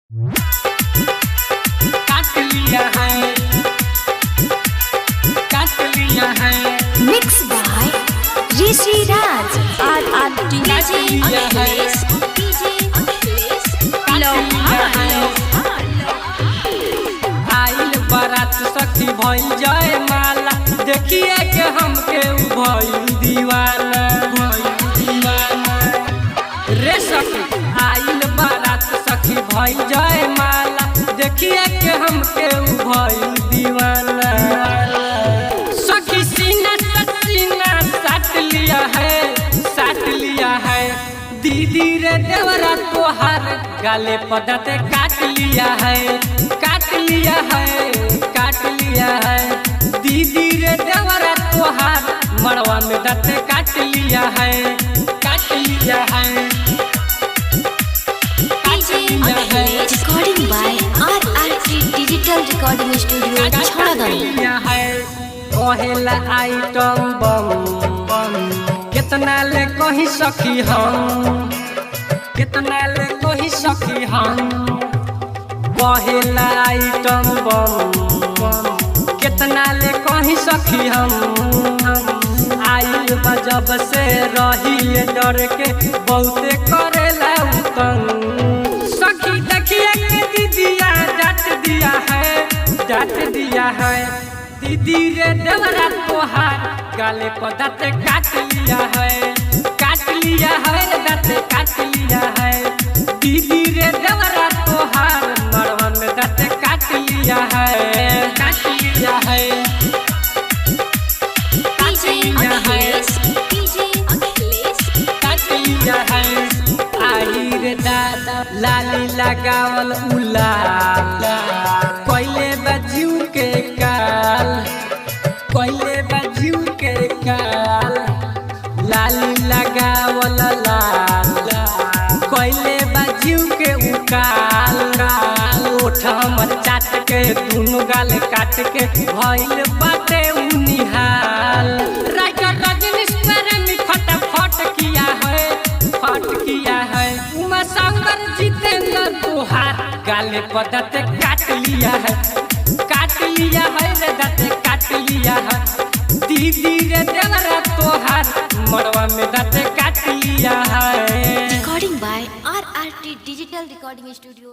काट लिया है, काट लिया है। Mix by Rishi Raj DJ Akhilesh आइल बारात सखी भई जाए माला, देखिए के हमके भई दीवाना, रे सखी आइल बारात सखी भई जाए माला, देखिए के हमके भई दीवाना। सखी सीना साट लिया है, साट लिया है। दीदी रे देवरा तोहार गाले पदाते काट लिया है, काट लिया है, काट लिया है। दीदी रे देवरा तोहार मड़वा में दाते काट लिया है, काट लिया है, काट लिया है। Recording by RRT digital recording studio Chhadagarh. कहेला आइटम बम कितना ले कही सखी हम, कितना ले कही सखी हम। कहेला आइटम बम कितना ले कही सखी हम। आइल जब से रही डर के बहुते करेला तंग। सखी देखिए के दीदिया डांट दिया है, डांट दिया है। दीदी रे देवरा तोहार गाले पर दाते काट लिया है, काट लिया है, दाते काट लिया है। दीदी रे देवरा तोहार मड़वा में दाते काट लिया है, काट लिया है, काट लिया है, काट लिया है। आई रे दादा लाली लगावल उलाल, कोइले बजिऊ के काल, कोइले बजिऊ के काल। लाली लगावल लाल, कोइले बजिऊ के उकाल। ओठ हमर चाट के दुनु गाल काट के भइल बाटे उनिहाल। राइटर रजनीश प्रेमी फटाफट किया है, फट किया है। उमा शंकर जितेंद्र तोहार गाले पर दाते काट लिया है, काट लिया है रे दाते काट लिया है। दीदी रे देवरा तोहार मड़वा में दाते काट लिया है। Recording by RRT digital recording studio.